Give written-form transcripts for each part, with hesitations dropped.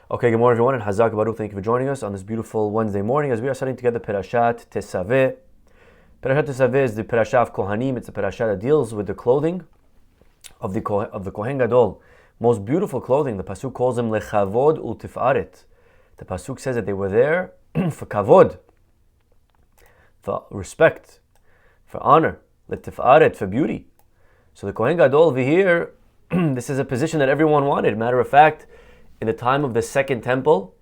Okay, good morning everyone, and Chazak Baruch, thank you for joining us on this beautiful Wednesday morning as we are studying together Perashat Tetzaveh. Perashat Tetzaveh is the Perashat of Kohanim. It's a Perashat that deals with the clothing of the Kohen Gadol. Most beautiful clothing. The Pasuk calls them Lechavod U'Tifaret. The Pasuk says that they were there for Kavod, for respect, for honor, Letifaret, for beauty. So the Kohen Gadol over here, this is a position that everyone wanted. Matter of fact, in the time of the second temple,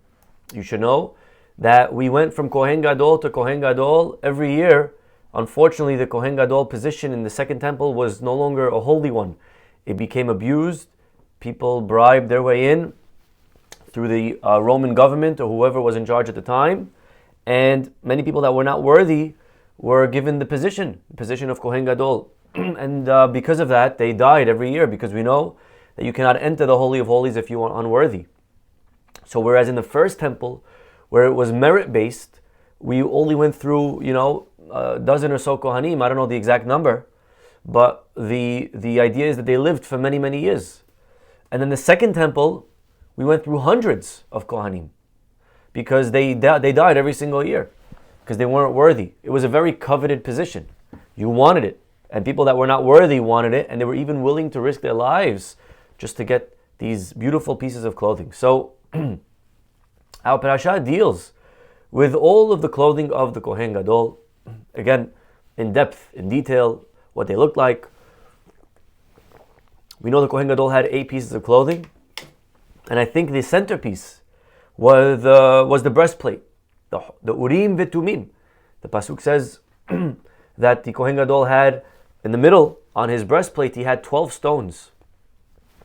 you should know that we went from Kohen Gadol to Kohen Gadol every year. Unfortunately, the Kohen Gadol position in the second temple was no longer a holy one. It became abused. People bribed their way in through the Roman government or whoever was in charge at the time. And many people that were not worthy were given the position of Kohen Gadol. And because of that, they died every year, because we know that you cannot enter the Holy of Holies if you are unworthy. So whereas in the first temple, where it was merit-based, we only went through, a dozen or so Kohanim. I don't know the exact number, but the idea is that they lived for many, many years. And then the second temple, we went through hundreds of Kohanim, because they died every single year, because they weren't worthy. It was a very coveted position. You wanted it, and people that were not worthy wanted it, and they were even willing to risk their lives just to get these beautiful pieces of clothing. So our parasha deals with all of the clothing of the Kohen Gadol. Again, in depth, in detail, what they looked like. We know the Kohen Gadol had 8 pieces of clothing, and I think the centerpiece was the breastplate, the Urim V'Tumim. The Pasuk says that the Kohen Gadol had, in the middle, on his breastplate, he had 12 stones.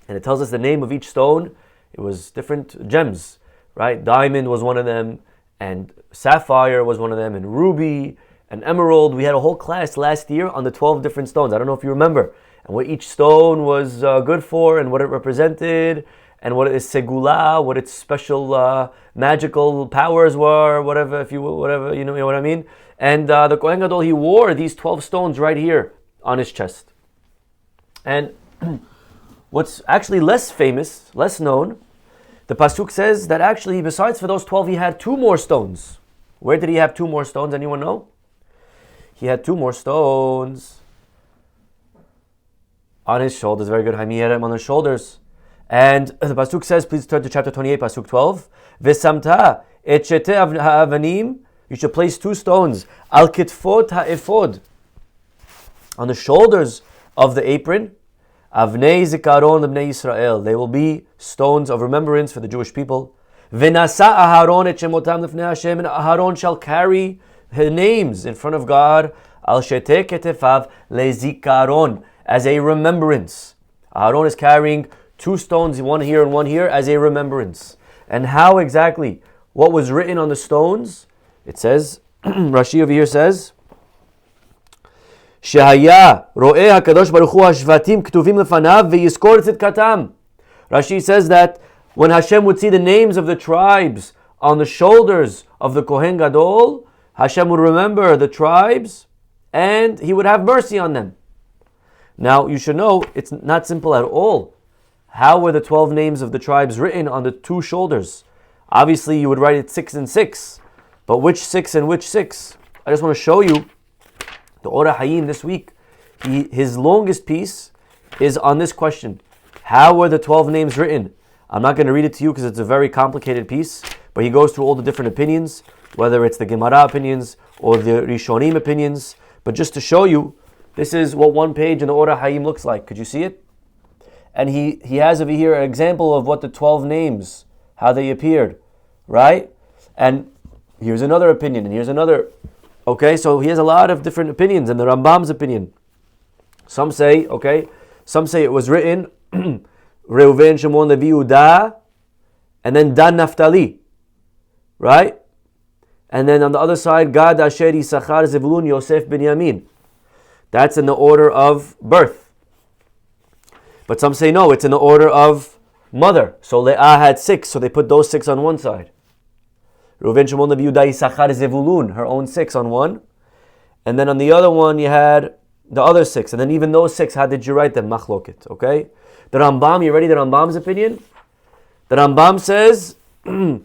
And it tells us the name of each stone. It was different gems, right? Diamond was one of them, and sapphire was one of them, and ruby, and emerald. We had a whole class last year on the 12 different stones. I don't know if you remember. And what each stone was good for, and what it represented, and what its segula, what its special magical powers were, whatever, you know what I mean? And the Kohen Gadol, he wore these 12 stones right here on his chest. And what's actually less famous, less known, the Pasuk says that actually, besides for those 12, he had 2 more stones. Where did he have 2 more stones? Anyone know? He had 2 more stones on his shoulders. Very good. He had him on his shoulders. And the Pasuk says, please turn to chapter 28, Pasuk 12. V'samta et shete ha'avanim. You should place 2 stones. Al kitfot ha'efod. On the shoulders of the apron. Avnei zikaron l'bnei Yisrael. They will be stones of remembrance for the Jewish people. V'nasa Aharon et shemotam lifnei Hashem. And Aharon shall carry her names in front of God. Al shetei ketefav lezikaron. As a remembrance. Aharon is carrying 2 stones, one here and one here, as a remembrance. And how exactly? What was written on the stones? It says, Rashi over here says, Shehaya ro'eh HaKadosh Baruch Hu hashvatim ktuvim lefanav ve'yizkor tzidkatam. Rashi says that when Hashem would see the names of the tribes on the shoulders of the Kohen Gadol, Hashem would remember the tribes and He would have mercy on them. Now, you should know, it's not simple at all. How were the 12 names of the tribes written on the 2 shoulders? Obviously, you would write it 6 and 6. But which 6 and which 6? I just want to show you the Orah Hayim this week. His longest piece is on this question. How were the 12 names written? I'm not going to read it to you because it's a very complicated piece. But he goes through all the different opinions, whether it's the Gemara opinions or the Rishonim opinions. But just to show you, this is what one page in the Orah Hayim looks like. Could you see it? And he has over here an example of what the 12 names, how they appeared, right? And here's another opinion, and here's another. Okay, so he has a lot of different opinions, and the Rambam's opinion. Some say it was written, Reuven, Shimon, Levi, Yehuda, and then Dan, Naphtali, right? And then on the other side, Gad, Asher, Yisachar, Zevulun, Yosef, Binyamin. That's in the order of birth. But some say no, it's in the order of mother. So Leah had 6, so they put those 6 on one side. Reuven, Shimon, Levi, Yehuda, Yisachar, Zevulun, her own 6 on one. And then on the other one, you had the other 6. And then even those 6, how did you write them? Machloket, okay? The Rambam, you ready? The Rambam's opinion? The Rambam says The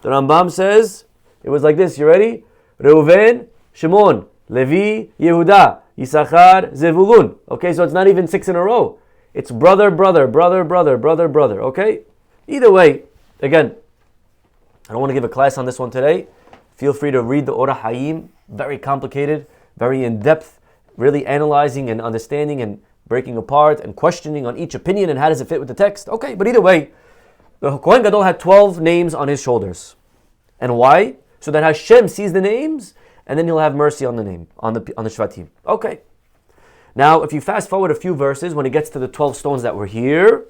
Rambam says, it was like this, you ready? Reuven, Shimon, Levi, Yehuda, Yisachar, Zevulun. Okay, so it's not even 6 in a row. It's brother, brother, brother, brother, brother, brother. Okay? Either way, again, I don't want to give a class on this one today. Feel free to read the Orah Hayim. Very complicated, very in-depth, really analyzing and understanding and breaking apart and questioning on each opinion and how does it fit with the text. Okay, but either way, the Kohen Gadol had 12 names on his shoulders. And why? So that Hashem sees the names and then he'll have mercy on the name, on the Shvatim. Okay. Now, if you fast forward a few verses, when it gets to the 12 stones that were here,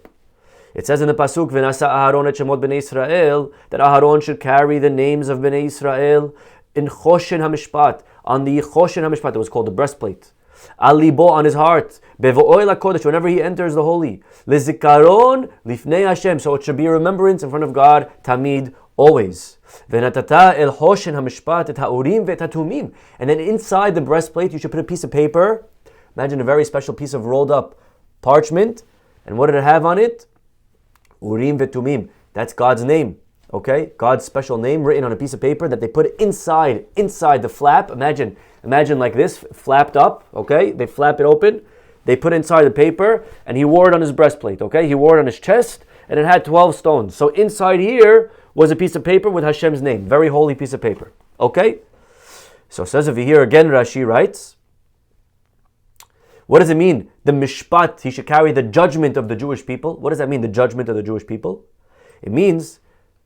it says in the Pasuk, V'nasa Aharon et Shemot Bnei Israel, that Aharon should carry the names of Bnei Israel in Choshen HaMishpat, on the Choshen HaMishpat, it was called the breastplate. Al libo, on his heart, Bevo'oi LaKodesh, whenever he enters the holy, Lezikaron Lifnei Hashem, so it should be a remembrance in front of God, Tamid, always. V'natata el Choshen HaMishpat et ha'urim ve'et ha'tumim, and then inside the breastplate you should put a piece of paper. Imagine a very special piece of rolled up parchment, and what did it have on it? Urim ve'tumim. That's God's name. Okay, God's special name written on a piece of paper that they put inside the flap. Imagine like this, flapped up. Okay, they flap it open. They put inside the paper, and he wore it on his breastplate. Okay, he wore it on his chest, and it had 12 stones. So inside here was a piece of paper with Hashem's name, very holy piece of paper. Okay, so it says over here again. Rashi writes, what does it mean? The mishpat, he should carry the judgment of the Jewish people. What does that mean, the judgment of the Jewish people? It means,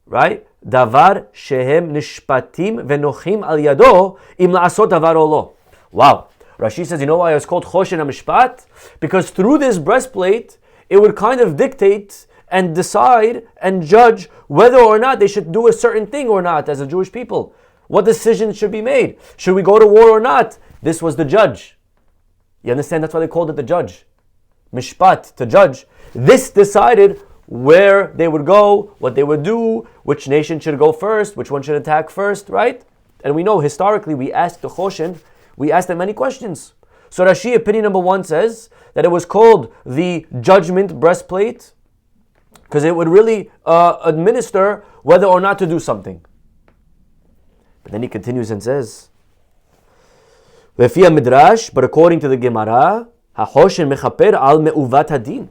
right? Davar shehem nishpatim venochim al yado im la'asot davar o lo. Wow. Rashi says, you know why it's called Choshen HaMishpat? Because through this breastplate, it would kind of dictate and decide and judge whether or not they should do a certain thing or not as a Jewish people. What decisions should be made? Should we go to war or not? This was the judge. You understand? That's why they called it the judge. Mishpat, to judge. This decided where they would go, what they would do, which nation should go first, which one should attack first, right? And we know historically we asked the Choshen, we asked them many questions. So Rashi, opinion number 1 says that it was called the judgment breastplate because it would really administer whether or not to do something. But then he continues and says, Vefia Midrash, but according to the Gemara, HaChoshen mechaper al me'uvat hadin.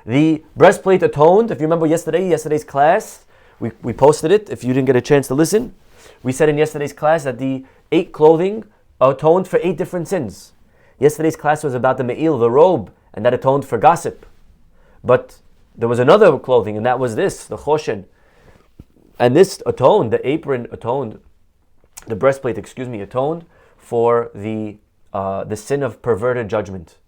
The breastplate atoned. If you remember yesterday's class, we posted it. If you didn't get a chance to listen, we said in yesterday's class that the 8 clothing atoned for 8 different sins. Yesterday's class was about the me'il, the robe, and that atoned for gossip. But there was another clothing, and that was this, the choshen. And this atoned, the apron atoned, the breastplate, atoned for the sin of perverted judgment.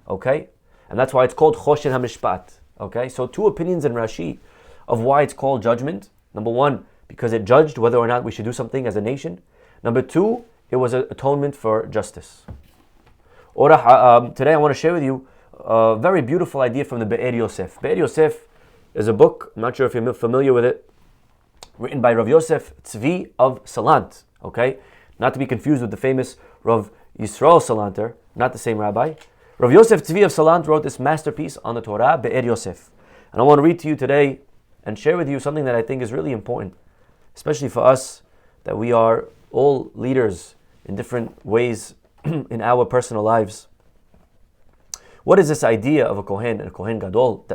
Okay? And that's why it's called Choshen HaMishpat. Okay? So 2 opinions in Rashi of why it's called judgment. Number 1, because it judged whether or not we should do something as a nation. Number 2, it was an atonement for justice. Today I want to share with you a very beautiful idea from the Be'er Yosef. Be'er Yosef is a book, I'm not sure if you're familiar with it, written by Rav Yosef Tzvi of Salant. Okay? Not to be confused with the famous Rav Yisrael Salanter, not the same rabbi. Rav Yosef Tzvi of Salant wrote this masterpiece on the Torah, Be'er Yosef. And I want to read to you today and share with you something that I think is really important, especially for us, that we are all leaders in different ways in our personal lives. What is this idea of a Kohen and a Kohen Gadol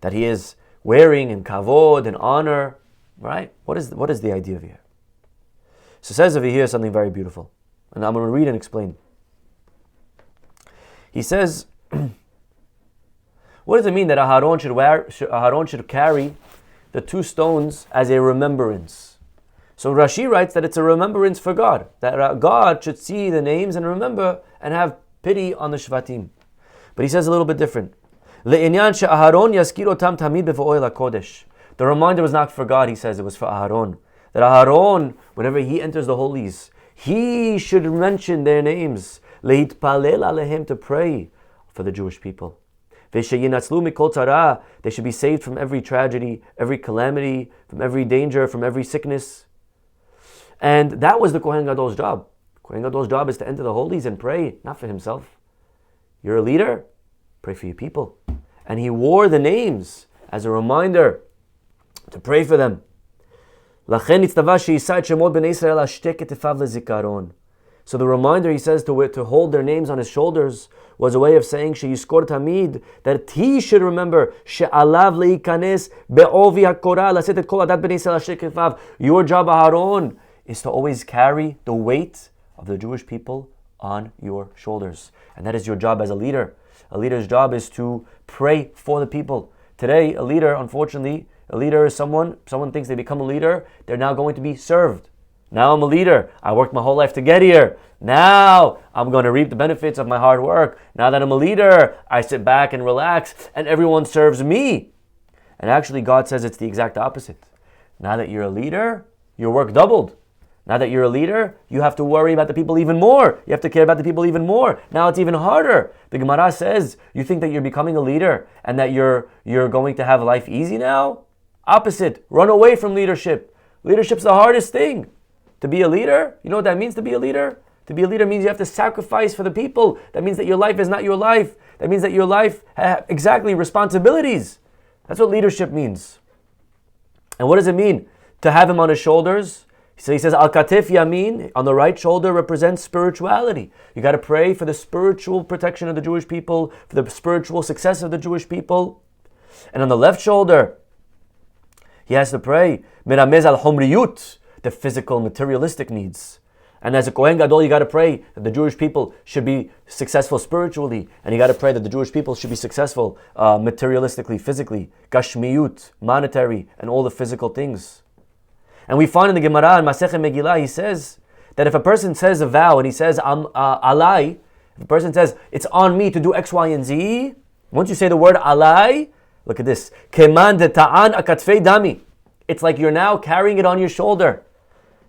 that he is wearing in kavod and honor, right? What is the idea of here? So it says over here something very beautiful, and I'm going to read and explain. He says, what does it mean that Aharon should carry the 2 stones as a remembrance? So Rashi writes that it's a remembrance for God, that God should see the names and remember and have pity on the Shvatim. But he says a little bit different. The reminder was not for God, he says, it was for Aharon. That Aharon, whenever he enters the holies, he should mention their names. Leitpalel alehem, to pray for the Jewish people. They should be saved from every tragedy, every calamity, from every danger, from every sickness. And that was the Kohen Gadol's job. Kohen Gadol's job is to enter the holies and pray, not for himself. You're a leader, pray for your people. And he wore the names as a reminder to pray for them. So the reminder, he says, to hold their names on his shoulders was a way of saying sheyizkor tamid, that he should remember she'alav leikanes be'ovi hakora laset et kol adat bnei Yisrael ashtek kefav. Your job, Aharon, is to always carry the weight of the Jewish people on your shoulders, and that is your job as a leader. A leader's job is to pray for the people. Today, a leader, unfortunately, a leader is someone thinks they become a leader, they're now going to be served. Now I'm a leader. I worked my whole life to get here. Now I'm going to reap the benefits of my hard work. Now that I'm a leader, I sit back and relax and everyone serves me. And actually, God says it's the exact opposite. Now that you're a leader, your work doubled. Now that you're a leader, you have to worry about the people even more. You have to care about the people even more. Now it's even harder. The Gemara says, you think that you're becoming a leader and that you're going to have life easy now? Opposite. Run away from leadership. Leadership's the hardest thing. To be a leader, you know what that means, to be a leader? To be a leader means you have to sacrifice for the people. That means that your life is not your life. That means that your life has exactly responsibilities. That's what leadership means. And what does it mean to have him on his shoulders? So he says, Al Katif Yamin, on the right shoulder, represents spirituality. You got to pray for the spiritual protection of the Jewish people, for the spiritual success of the Jewish people. And on the left shoulder, he has to pray, Miramez al Homriyut, the physical, materialistic needs. And as a Kohen Gadol, you got to pray that the Jewish people should be successful spiritually, and you got to pray that the Jewish people should be successful materialistically, physically, gashmiyut, monetary, and all the physical things. And we find in the Gemara in Masechet Megillah, he says that if a person says a vow and he says alai, if a person says it's on me to do X, Y, and Z, once you say the word alai, look at this, keman de ta'an akatfei dami. It's like you're now carrying it on your shoulder.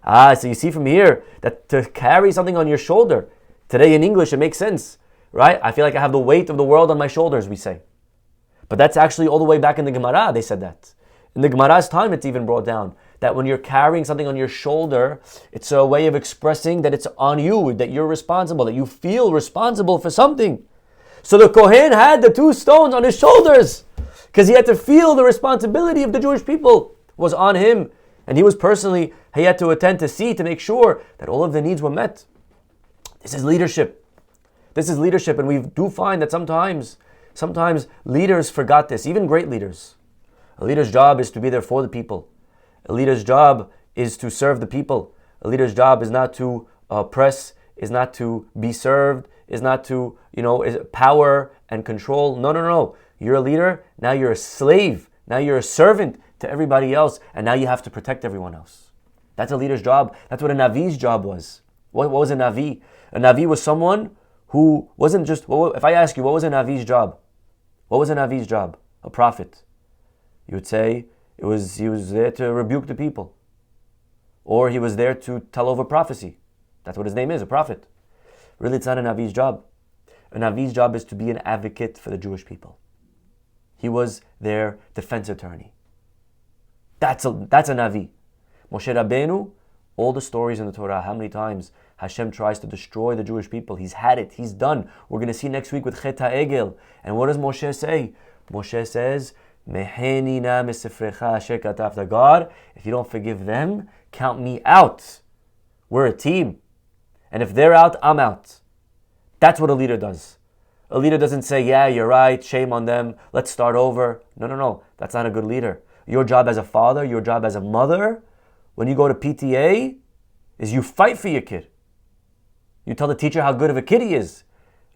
So you see from here that to carry something on your shoulder, today in English it makes sense, right? I feel like I have the weight of the world on my shoulders, we say. But that's actually all the way back in the Gemara, they said that. In the Gemara's time, it's even brought down that when you're carrying something on your shoulder, it's a way of expressing that it's on you, that you're responsible, that you feel responsible for something. So the Kohen had the two stones on his shoulders because he had to feel the responsibility of the Jewish people was on him. And he had to attend to see to make sure that all of the needs were met. This is leadership. This is leadership. And we do find that sometimes leaders forgot this, even great leaders. A leader's job is to be there for the people. A leader's job is to serve the people. A leader's job is not to oppress, is not to be served, is not to, is power and control. No. You're a leader. Now you're a slave. Now you're a servant to everybody else. And now you have to protect everyone else. That's a leader's job. That's what a Navi's job was. What was a Navi? A Navi was someone who wasn't just, if I ask you, what was a Navi's job? What was a Navi's job? A prophet. You would say he was there to rebuke the people. Or he was there to tell over prophecy. That's what his name is, a prophet. Really, it's not a Navi's job. A Navi's job is to be an advocate for the Jewish people. He was their defense attorney. That's a Navi. Moshe Rabbeinu, all the stories in the Torah, how many times Hashem tries to destroy the Jewish people. He's had it. He's done. We're going to see next week with Chet HaEgel. And what does Moshe say? Moshe says, Meheni na misifrecha asher katavta. God, if you don't forgive them, count me out. We're a team. And if they're out, I'm out. That's what a leader does. A leader doesn't say, yeah, you're right, shame on them, let's start over. No. That's not a good leader. Your job as a father, your job as a mother, when you go to PTA, is you fight for your kid. You tell the teacher how good of a kid he is.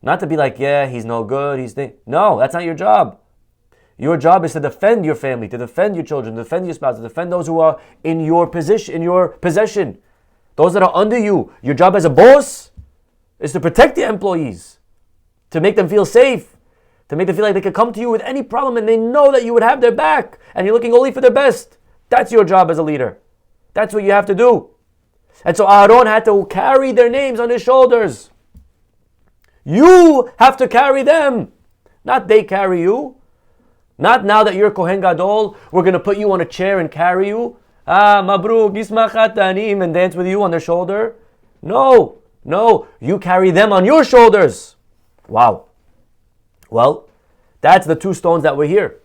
Not to be like, yeah, he's no good, No, that's not your job. Your job is to defend your family, to defend your children, to defend your spouse, to defend those who are in your possession. Those that are under you. Your job as a boss is to protect your employees, to make them feel safe, to make them feel like they could come to you with any problem and they know that you would have their back and you're looking only for their best. That's your job as a leader. That's what you have to do. And so Aaron had to carry their names on his shoulders. You have to carry them, not they carry you. Not now that you're Kohen Gadol, we're going to put you on a chair and carry you. Mabruk, Yismachat Tanim, and dance with you on their shoulder. No, you carry them on your shoulders. Wow. Well, that's the two stones that were here.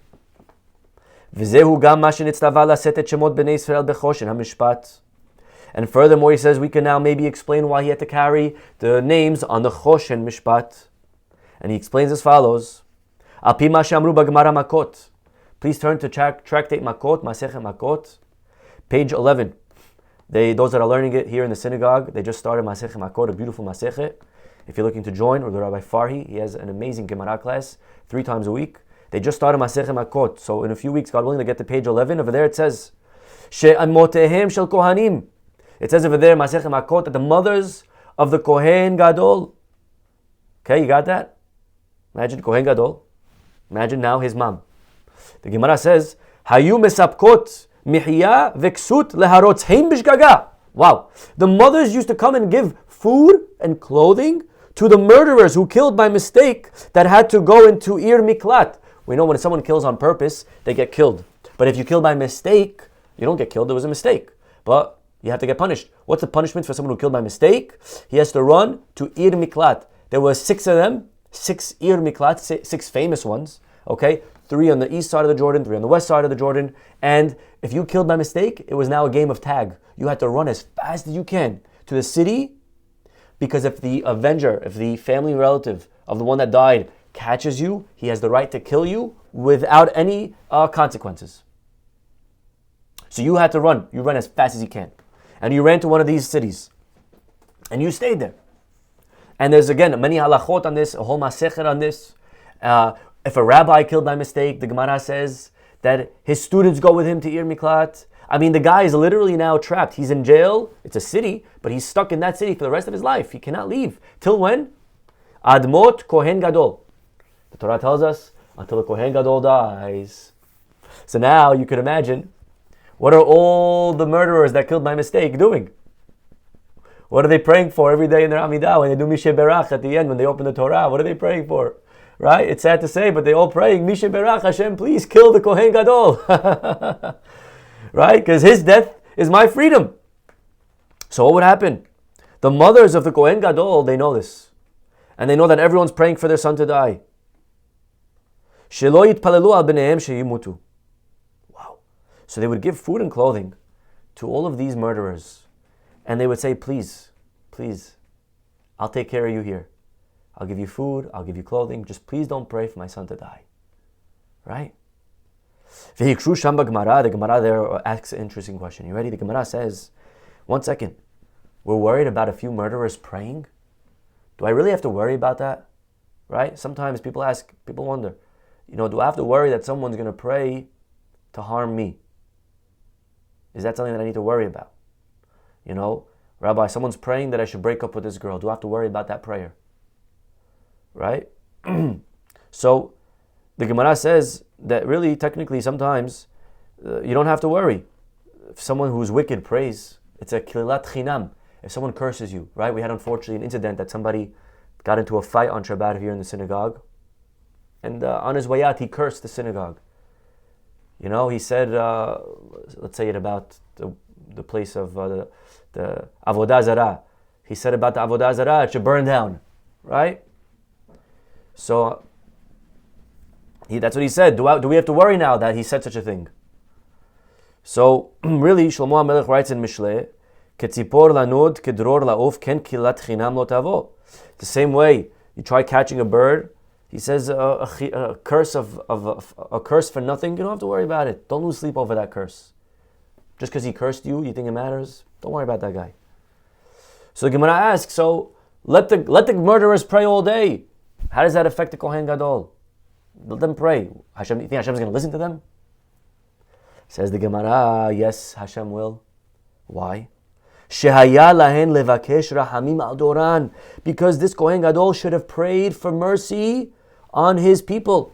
V'zehu gam ma shenitztava laset et shemot bnei Yisrael bechoshen hamishpat. And furthermore, he says we can now maybe explain why he had to carry the names on the Choshen Mishpat. And he explains as follows. Al pi ma she'amru b'Gemara Makot. Please turn to Tractate Makot, Masechet Makot, page 11. Those that are learning it here in the synagogue, they just started Masechet Makot, a beautiful Masechet. If you're looking to join, or the Rabbi Farhi, he has an amazing Gemara class 3 times a week. They just started Masechet Makot. So in a few weeks, God willing, to get to page 11. Over there it says, She'amotehem shel Kohanim. It says over there, Masechet Makot, that the mothers of the Kohen Gadol. Okay, you got that? Imagine Kohen Gadol. Imagine now his mom. The Gemara says, Hayu mesapkot mihiya v'ksut leharotzeim b'shgaga. Wow. The mothers used to come and give food and clothing to the murderers who killed by mistake that had to go into Ir Miklat. We know when someone kills on purpose, they get killed. But if you kill by mistake, you don't get killed. It was a mistake. But you have to get punished. What's the punishment for someone who killed by mistake? He has to run to Ir Miklat. There were 6 of them, 6 Ir Miklat, 6 famous ones. Okay, 3 on the east side of the Jordan, 3 on the west side of the Jordan. And if you killed by mistake, it was now a game of tag. You had to run as fast as you can to the city, because if the avenger, if the family relative of the one that died catches you, he has the right to kill you without any consequences. So you had to run. You run as fast as you can. And you ran to one of these cities. And you stayed there. And there's, again, many halachot on this, a whole masechet on this. If a rabbi killed by mistake, the Gemara says that his students go with him to Ir Miklat. I mean, the guy is literally now trapped. He's in jail. It's a city, but he's stuck in that city for the rest of his life. He cannot leave. Till when? Admot Kohen Gadol. The Torah tells us, until the Kohen Gadol dies. So now you could imagine, what are all the murderers that killed by mistake doing? What are they praying for every day in their Amidah when they do Mishe Berach at the end, when they open the Torah? What are they praying for? Right? It's sad to say, but they all praying, Mishe Berach, Hashem, please kill the Kohen Gadol. Right? Because his death is my freedom. So what would happen? The mothers of the Kohen Gadol, they know this. And they know that everyone's praying for their son to die. Shelo yitpalelu al b'neihem sheyimutu. Wow. So they would give food and clothing to all of these murderers. And they would say, please, please, I'll take care of you here. I'll give you food, I'll give you clothing. Just please don't pray for my son to die. Right? The Gemara there asks an interesting question. You ready? The Gemara says, 1 second, we're worried about a few murderers praying? Do I really have to worry about that? Right? Sometimes people wonder, do I have to worry that someone's going to pray to harm me? Is that something that I need to worry about? Rabbi, someone's praying that I should break up with this girl. Do I have to worry about that prayer? Right? So, the Gemara says that really, technically, sometimes you don't have to worry. If someone who's wicked prays, it's a kilat chinam. If someone curses you, right? We had, unfortunately, an incident that somebody got into a fight on Shabbat here in the synagogue. And on his way out, he cursed the synagogue. He said, let's say it about the place of the Avodah Zarah. He said about the Avodah Zarah, it should burn down. Right? So, that's what he said. Do we have to worry now that he said such a thing? So, really, Shlomo HaMelech writes in Mishleh, Ketzipor lanod kedror laof ken kilat chinam lo tavo. The same way you try catching a bird, he says a curse a curse for nothing. You don't have to worry about it. Don't lose sleep over that curse. Just because he cursed you, you think it matters? Don't worry about that guy. So the Gemara asks, so let the murderers pray all day. How does that affect the Kohen Gadol? Let them pray. You think Hashem is going to listen to them? Says the Gemara, yes, Hashem will. Why? Shehaya lahen levakesh rahamim al doran. Because this Kohen Gadol should have prayed for mercy on his people.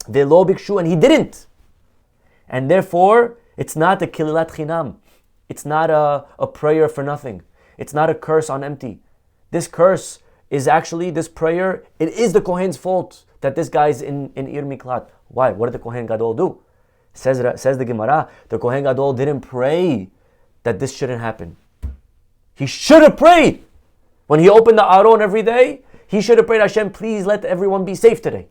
Velo bikshu, and he didn't. And therefore, it's not a kililat chinam. It's not a prayer for nothing. It's not a curse on empty. This curse is actually, this prayer, it is the Kohen's fault that this guy's in Ir Miklat. Why? What did the Kohen Gadol do? Says the Gemara, the Kohen Gadol didn't pray that this shouldn't happen. He should have prayed. When he opened the Aron every day, he should have prayed, Hashem, please let everyone be safe today.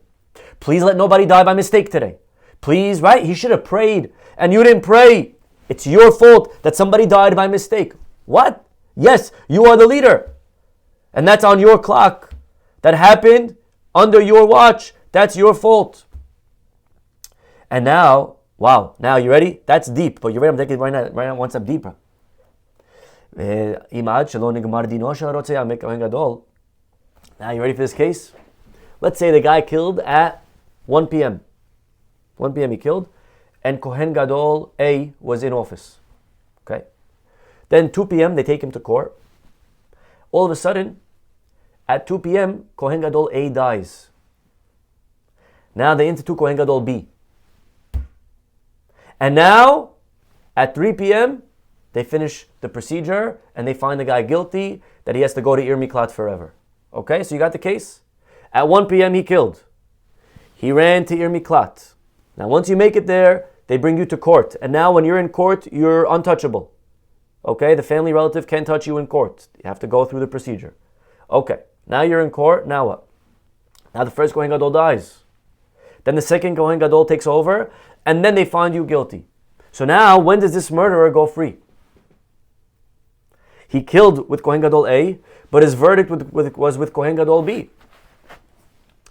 Please let nobody die by mistake today. Please, right? He should have prayed, and you didn't pray. It's your fault that somebody died by mistake. What? Yes, you are the leader. And that's on your clock. That happened under your watch. That's your fault. And now, wow, now you ready? That's deep, but you ready? I'm taking right now one step deeper. Now you ready for this case? Let's say the guy killed at 1 p.m. 1 p.m. he killed, and Kohen Gadol A was in office. Okay. Then 2 p.m. they take him to court. All of a sudden, at 2 p.m. Kohen Gadol A dies. Now they institute Kohen Gadol B. And now, at 3 p.m., they finish the procedure and they find the guy guilty that he has to go to Ir Miklat forever. Okay, so you got the case? At 1 p.m. he killed. He ran to Ir Miklat. Now once you make it there, they bring you to court. And now when you're in court, you're untouchable. Okay, the family relative can't touch you in court. You have to go through the procedure. Okay, now you're in court, now what? Now the first Kohen Gadol dies. Then the second Kohen Gadol takes over, and then they find you guilty. So now, when does this murderer go free? He killed with Kohen Gadol A, but his verdict was with Kohen Gadol B.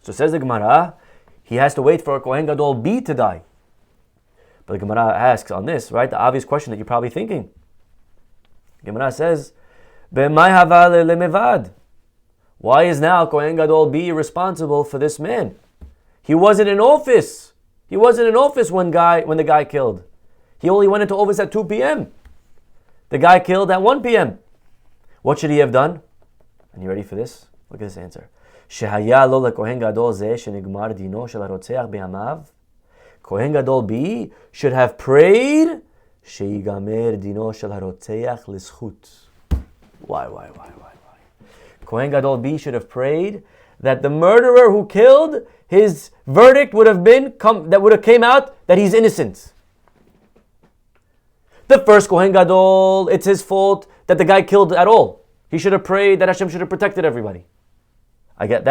So says the Gemara, he has to wait for Kohen Gadol B to die. But the Gemara asks on this, right, the obvious question that you're probably thinking. The Gemara says, why is now Kohen Gadol B responsible for this man? He wasn't in office. He wasn't in office when the guy killed. He only went into office at 2 p.m. The guy killed at 1 p.m. What should he have done? And you ready for this? Look at this answer. Kohen Gadol B should have prayed. Why? Kohen Gadol B should have prayed that the murderer who killed, his verdict would have came out that he's innocent. The first Kohen Gadol, it's his fault that the guy killed at all. He should have prayed that Hashem should have protected everybody. I get.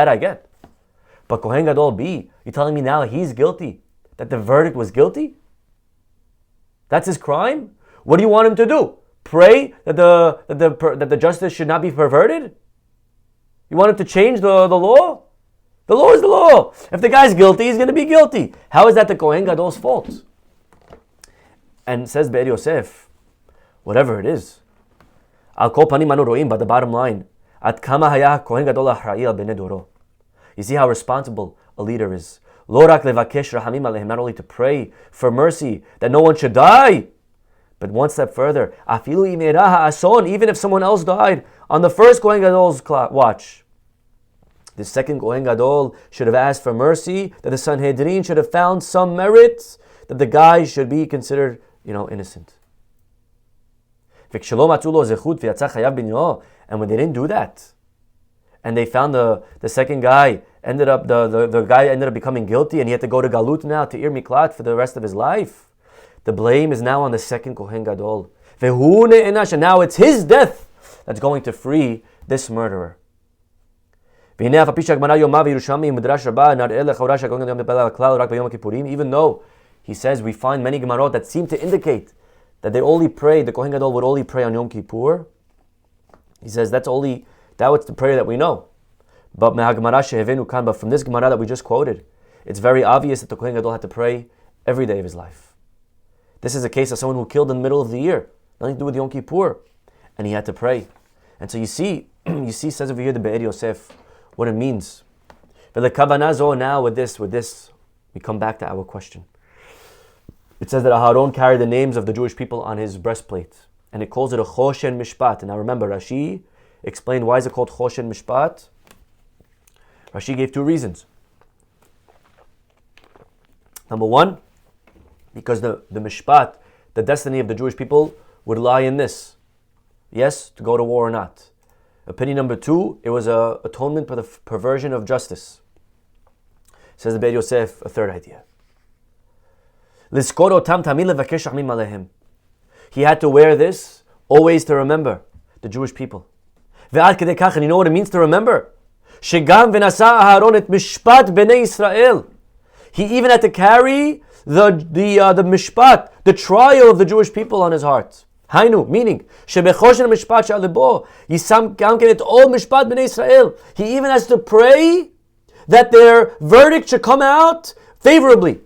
But Kohen Gadol B, you're telling me now he's guilty? That the verdict was guilty? That's his crime? What do you want him to do? Pray that the justice should not be perverted? You want him to change the law? The law is the law. If the guy's guilty, he's going to be guilty. How is that the Kohen Gadol's fault? And says Be'er Yosef, whatever it is, Al kol panim anu ro'im, but the bottom line, Ad kama haya Kohen Gadol ahra'i al bnei doro. You see how responsible a leader is. Lo rak levakesh rahamim alehem, not only to pray for mercy that no one should die, but one step further, afilu imera ha'ason, even if someone else died on the first Kohen Gadol's watch. The second Kohen Gadol should have asked for mercy, that the Sanhedrin should have found some merit, that the guy should be considered, innocent. And when they didn't do that, and they found the second guy, the guy ended up becoming guilty, and he had to go to Galut now, to Ir Miklat for the rest of his life. The blame is now on the second Kohen Gadol. And now it's his death that's going to free this murderer. Even though he says we find many Gemarot that seem to indicate that the Kohen Gadol would only pray on Yom Kippur. He says that was the prayer that we know. But from this Gemara that we just quoted, it's very obvious that the Kohen Gadol had to pray every day of his life. This is a case of someone who killed in the middle of the year, nothing to do with Yom Kippur, and he had to pray. And so you see, says over here the Be'er Yosef, what it means. Now with this, we come back to our question. It says that Aharon carried the names of the Jewish people on his breastplate, and it calls it a Choshen Mishpat. And now remember, Rashi explained why is it called Choshen Mishpat. Rashi gave two reasons. Number one, because the Mishpat, the destiny of the Jewish people, would lie in this. Yes, to go to war or not. Opinion number two, it was an atonement for the perversion of justice. Says the Be'er Yosef, a third idea. He had to wear this always to remember the Jewish people. And you know what it means to remember? He even had to carry the mishpat, the trial of the Jewish people on his heart. Hainu, meaning, shebechoshen mishpat shalibo, yisam gamken et all mishpat b'nei Israel. He even has to pray that their verdict should come out favorably.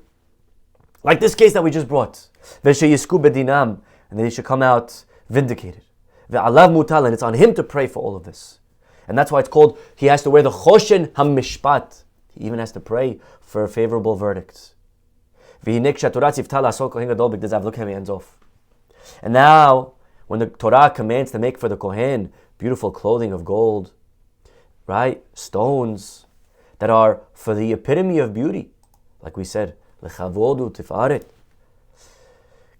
Like this case that we just brought. V'sheyisku bedinam, and they should come out vindicated. Ve'alav mutal, and it's on him to pray for all of this. And that's why it's called, he has to wear the choshen hamishpat. He even has to pray for a favorable verdict. Look how he ends off. And now, when the Torah commands to make for the Kohen beautiful clothing of gold, right? Stones that are for the epitome of beauty. Like we said, L'chavodu tifaret.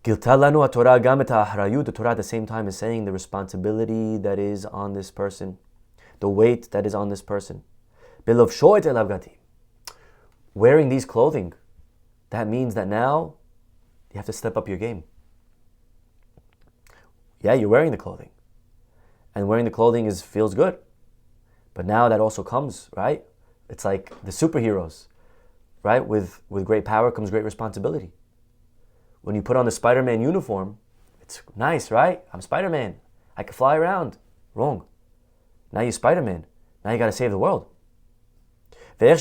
Gilta Torah gam et ha'achrayut. The Torah at the same time is saying the responsibility that is on this person, the weight that is on this person. Belovsho et elav gati. Wearing these clothing, that means that now you have to step up your game. Yeah, you're wearing the clothing. And wearing the clothing feels good. But now that also comes, right? It's like the superheroes, right? With great power comes great responsibility. When you put on the Spider-Man uniform, it's nice, right? I'm Spider-Man. I can fly around. Wrong. Now you're Spider-Man. Now you got to save the world. And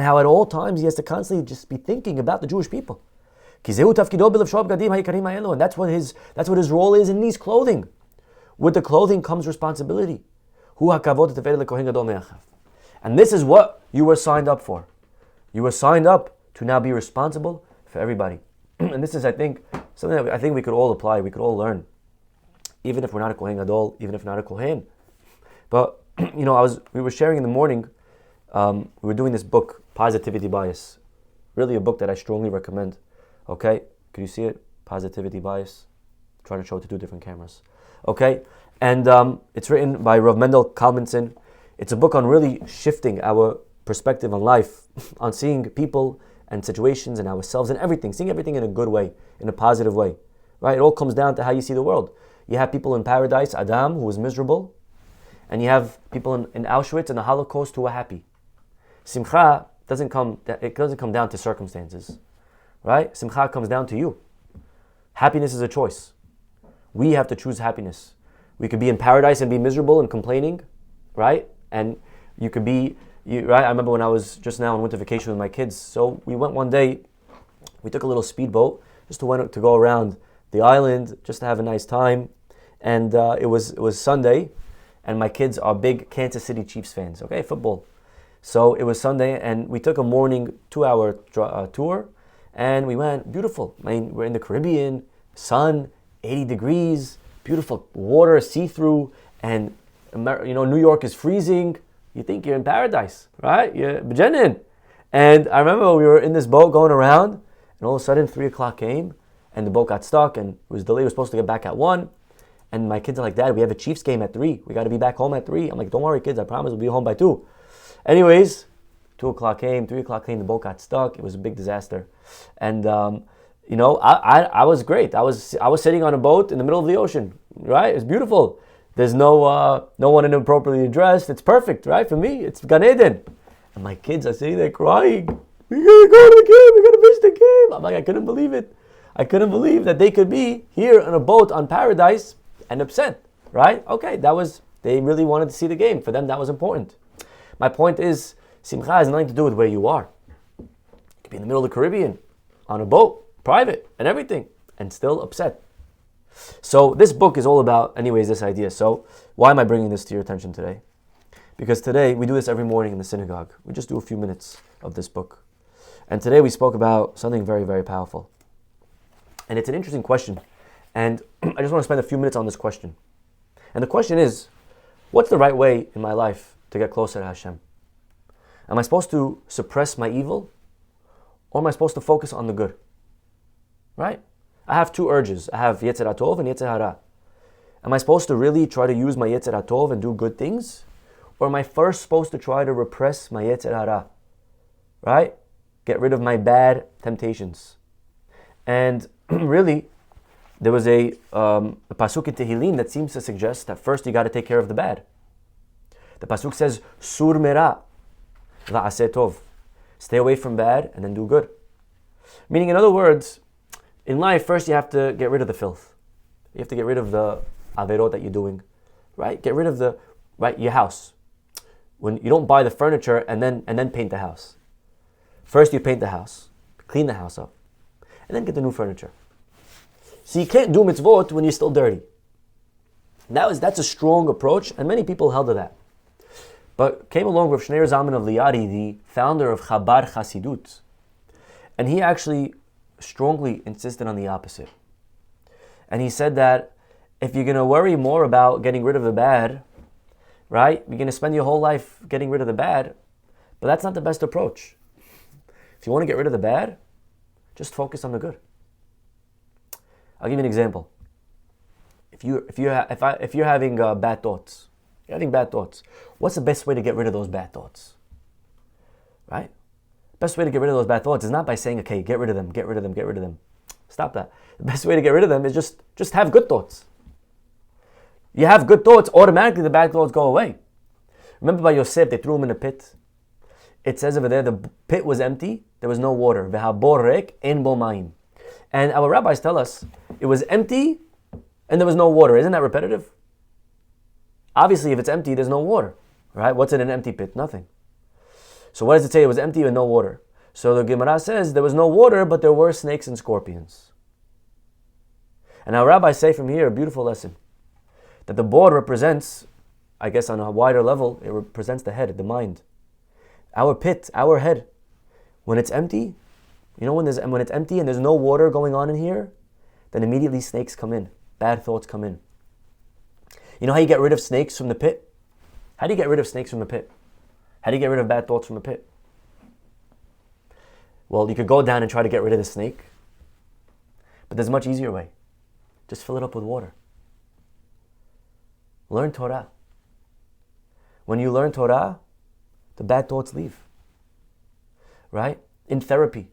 how at all times he has to constantly just be thinking about the Jewish people. And that's what his role is in these clothing. With the clothing comes responsibility. And this is what you were signed up for. You were signed up to now be responsible for everybody. And this is, I think, something that I think we could all apply, we could all learn. Even if we're not a Kohen Gadol, even if not a Kohen. But, we were sharing in the morning, we were doing this book, Positivity Bias. Really a book that I strongly recommend. Okay? Can you see it? Positivity Bias. I'm trying to show it to 2 different cameras. Okay? And it's written by Rav Mendel Kalmanson. It's a book on really shifting our perspective on life, on seeing people and situations and ourselves and everything, seeing everything in a good way, in a positive way. Right? It all comes down to how you see the world. You have people in paradise, Adam, who was miserable, and you have people in Auschwitz and the Holocaust who are happy. Simcha doesn't come down to circumstances, right? Simcha comes down to you. Happiness is a choice. We have to choose happiness. We could be in paradise and be miserable and complaining, right? And you could be, right? I remember when I was just now on winter vacation with my kids. So we went one day, we took a little speedboat just to go around the island, just to have a nice time. And it was Sunday, and my kids are big Kansas City Chiefs fans, okay, football. So it was Sunday, and we took a morning 2-hour tour, and we went, beautiful. I mean, we're in the Caribbean, sun, 80 degrees, beautiful water, see-through, and New York is freezing. You think you're in paradise, right? You're beginning. And I remember we were in this boat going around, and all of a sudden 3 o'clock came, and the boat got stuck, and it was delayed. We were supposed to get back at 1. And my kids are like, Dad, we have a Chiefs game at 3. We got to be back home at 3. I'm like, don't worry, kids. I promise we'll be home by 2. Anyways, 2 o'clock came, 3 o'clock came. The boat got stuck. It was a big disaster. And, I was great. I was sitting on a boat in the middle of the ocean, right? It's beautiful. There's no one inappropriately dressed. It's perfect, right? For me, it's Gan Eden. And my kids are sitting there crying. We got to go to the game. We got to miss the game. I'm like, I couldn't believe it. I couldn't believe that they could be here on a boat on paradise and upset, right? Okay, they really wanted to see the game. For them, that was important. My point is, Simcha has nothing to do with where you are. You could be in the middle of the Caribbean, on a boat, private, and everything, and still upset. So this book is all about, anyways, this idea. So why am I bringing this to your attention today? Because today, we do this every morning in the synagogue. We just do a few minutes of this book. And today we spoke about something very, very powerful. And it's an interesting question. And I just want to spend a few minutes on this question. And the question is, what's the right way in my life to get closer to Hashem? Am I supposed to suppress my evil? Or am I supposed to focus on the good? Right? I have 2 urges. I have Yetzer HaTov and Yetzer Hara. Am I supposed to really try to use my Yetzer HaTov and do good things? Or am I first supposed to try to repress my Yetzer Hara? Right? Get rid of my bad temptations. And really, there was a pasuk in Tehillim that seems to suggest that first you got to take care of the bad. The pasuk says, Sur Mera. Va'aseh tov. Stay away from bad and then do good. Meaning, in other words, in life, first you have to get rid of the filth. You have to get rid of the averot that you're doing, right? Get rid of your house. When you don't buy the furniture and then paint the house. First you paint the house, clean the house up, and then get the new furniture. So you can't do mitzvot when you're still dirty. That's a strong approach, and many people held to that. But came along with Shneir Zalman of Liadi, the founder of Chabad Chasidut, and he actually strongly insisted on the opposite. And he said that if you're going to worry more about getting rid of the bad, right, you're going to spend your whole life getting rid of the bad, but that's not the best approach. If you want to get rid of the bad, just focus on the good. I'll give you an example. If you're having bad thoughts, what's the best way to get rid of those bad thoughts? Right? Best way to get rid of those bad thoughts is not by saying, okay, get rid of them. Stop that. The best way to get rid of them is just have good thoughts. You have good thoughts, automatically the bad thoughts go away. Remember by Yosef, they threw him in a pit. It says over there, the pit was empty, there was no water. Ve'habor rek ein bo mayim. And our rabbis tell us, it was empty and there was no water. Isn't that repetitive? Obviously, if it's empty, there's no water. Right? What's in an empty pit? Nothing. So what does it say? It was empty with no water. So the Gemara says there was no water, but there were snakes and scorpions. And our rabbis say from here a beautiful lesson. That the board represents, I guess on a wider level, it represents the head, the mind. Our pit, our head. When it's empty, when it's empty and there's no water going on in here, then immediately snakes come in. Bad thoughts come in. You know how you get rid of snakes from the pit? How do you get rid of snakes from the pit? How do you get rid of bad thoughts from the pit? Well, you could go down and try to get rid of the snake. But there's a much easier way. Just fill it up with water. Learn Torah. When you learn Torah, the bad thoughts leave. Right? In therapy,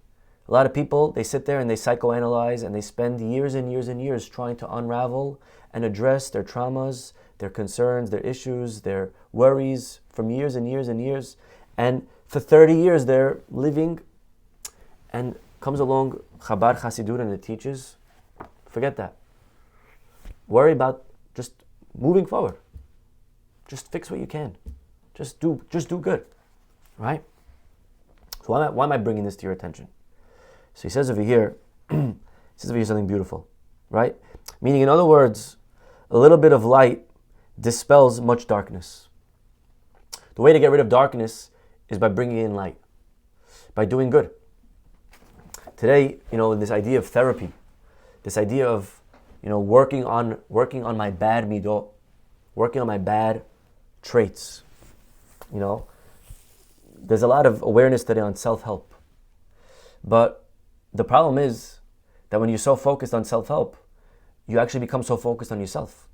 a lot of people, they sit there and they psychoanalyze and they spend years and years and years trying to unravel and address their traumas, their concerns, their issues, their worries from years and years and years. And for 30 years they're living, and comes along Chabad Chasidut and it teaches, forget that. Worry about just moving forward. Just fix what you can. Just do good. Right? So why am I bringing this to your attention? So he says over here, something beautiful, right? Meaning, in other words, a little bit of light dispels much darkness. The way to get rid of darkness is by bringing in light, by doing good. Today, this idea of therapy, this idea of, working on my bad midot, working on my bad traits. There's a lot of awareness today on self-help. But the problem is that when you're so focused on self-help, you actually become so focused on yourself.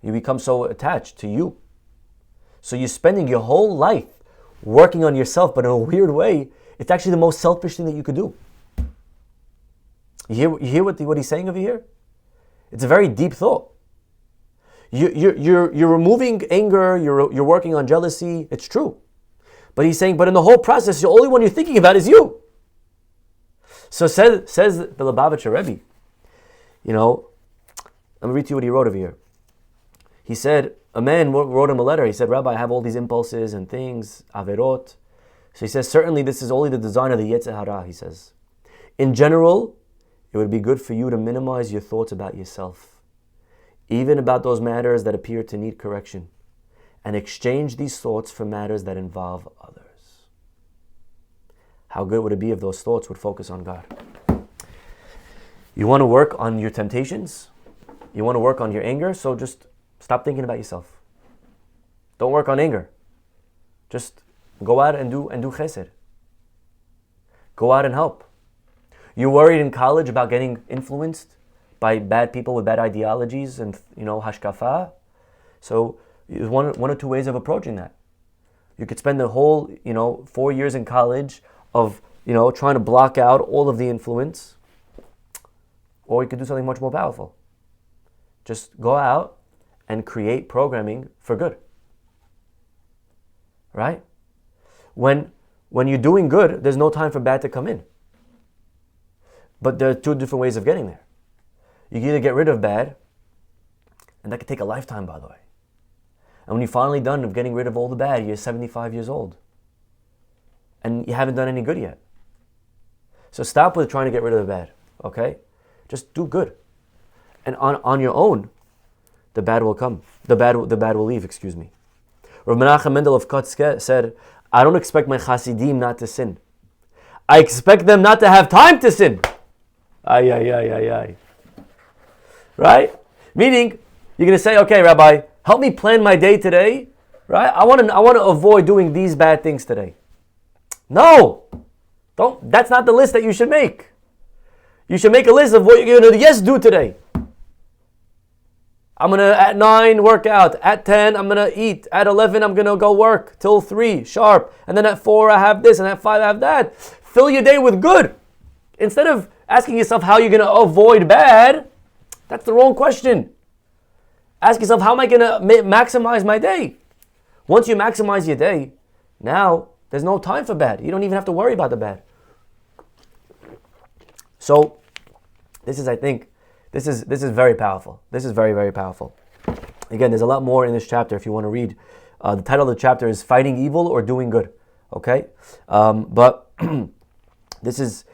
You become so attached to you. So you're spending your whole life working on yourself, but in a weird way, it's actually the most selfish thing that you could do. You hear what he's saying over here? It's a very deep thought. You're removing anger, you're working on jealousy, it's true. But he's saying, but in the whole process, the only one you're thinking about is you. So says the Lubavitcher Rebbe, let me read to you what he wrote over here. He said, a man wrote him a letter. He said, Rabbi, I have all these impulses and things, averot. So he says, certainly this is only the design of the Yetzer Hara, he says. In general, it would be good for you to minimize your thoughts about yourself, even about those matters that appear to need correction, and exchange these thoughts for matters that involve others. How good would it be if those thoughts would focus on God? You want to work on your temptations? You want to work on your anger? So just stop thinking about yourself. Don't work on anger. Just go out and do chesed. Go out and help. You're worried in college about getting influenced by bad people with bad ideologies and hashkafa. So there's one or two ways of approaching that. You could spend the whole 4 years in college of trying to block out all of the influence, or you could do something much more powerful. Just go out and create programming for good. Right? when you're doing good, there's no time for bad to come in. But there are two different ways of getting there. You can either get rid of bad, and that could take a lifetime, by the way. And when you're finally done of getting rid of all the bad, you're 75 years old. And you haven't done any good yet. So stop with trying to get rid of the bad, okay? Just do good. And on your own, the bad will come. The bad will leave, excuse me. Rav Menachem Mendel of Kotzke said, I don't expect my Hasidim not to sin. I expect them not to have time to sin. Ay. Right? Meaning, you're going to say, okay, Rabbi, help me plan my day today. Right? I want to avoid doing these bad things today. No! Don't. That's not the list that you should make. You should make a list of what you're going to do today. I'm going to, at 9, work out. At 10, I'm going to eat. At 11, I'm going to go work till 3, sharp. And then at 4, I have this. And at 5, I have that. Fill your day with good. Instead of asking yourself how you're going to avoid bad, that's the wrong question. Ask yourself, how am I going to maximize my day? Once you maximize your day, now there's no time for bad. You don't even have to worry about the bad. So, this is very powerful. This is very, very powerful. Again, there's a lot more in this chapter if you want to read. The title of the chapter is Fighting Evil or Doing Good. Okay? But this is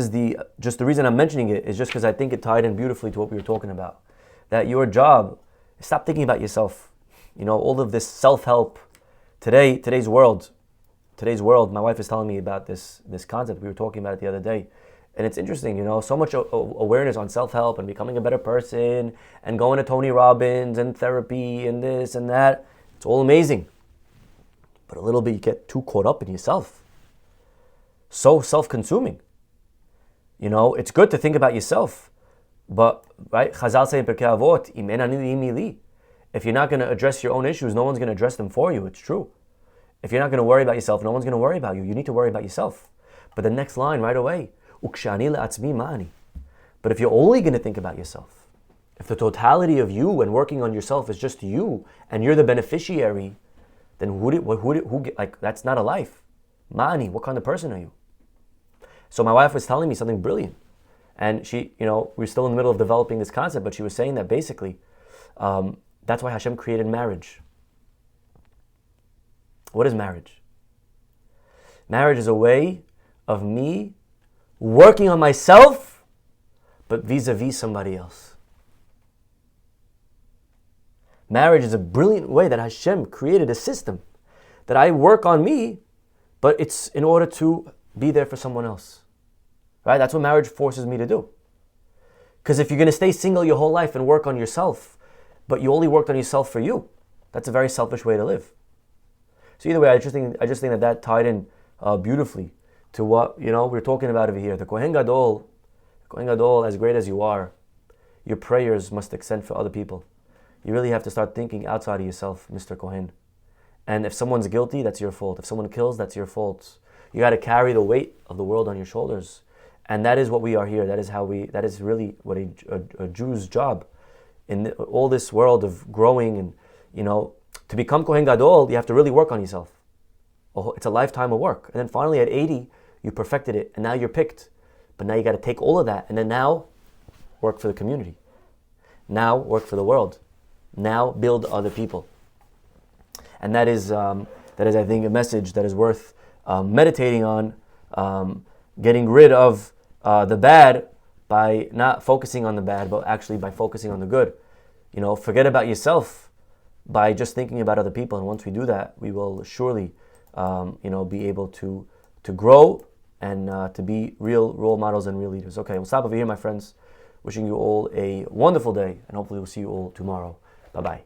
the reason I'm mentioning it is just because I think it tied in beautifully to what we were talking about. That your job, stop thinking about yourself. All of this self-help. Today's world, my wife is telling me about this concept. We were talking about it the other day. And it's interesting, so much awareness on self-help and becoming a better person and going to Tony Robbins and therapy and this and that. It's all amazing. But a little bit you get too caught up in yourself. So self-consuming. It's good to think about yourself. But, right, Chazal say in Pirkei Avot, Im en ani li, im li. If you're not going to address your own issues, no one's going to address them for you. It's true. If you're not going to worry about yourself, no one's going to worry about you. You need to worry about yourself. But the next line right away, Ukshani le'atzmi ma'ani. But if you're only going to think about yourself, if the totality of you and working on yourself is just you, and you're the beneficiary, then that's not a life. Ma'ani, what kind of person are you? So my wife was telling me something brilliant. And she, we're still in the middle of developing this concept, but she was saying that basically, that's why Hashem created marriage. What is marriage? Marriage is a way of me working on myself, but vis-a-vis somebody else. Marriage is a brilliant way that Hashem created a system that I work on me, but it's in order to be there for someone else. Right? That's what marriage forces me to do. Because if you're going to stay single your whole life and work on yourself, but you only worked on yourself for you, that's a very selfish way to live. So either way, I just think that tied in beautifully to what we're talking about over here. The Kohen Gadol, as great as you are, your prayers must extend for other people. You really have to start thinking outside of yourself, Mr. Kohen. And if someone's guilty, that's your fault. If someone kills, that's your fault. You got to carry the weight of the world on your shoulders. And that is what we are here. That is really what a Jew's job in all this world of growing. And, to become Kohen Gadol, you have to really work on yourself. It's a lifetime of work. And then finally at 80, you perfected it. And now you're picked. But now you got to take all of that. And then now, work for the community. Now, work for the world. Now, build other people. And that is, I think, a message that is worth meditating on, getting rid of the bad by not focusing on the bad, but actually by focusing on the good. Forget about yourself by just thinking about other people. And once we do that, we will surely, be able to grow and to be real role models and real leaders. Okay, we'll stop over here, my friends. Wishing you all a wonderful day, and hopefully we'll see you all tomorrow. Bye-bye.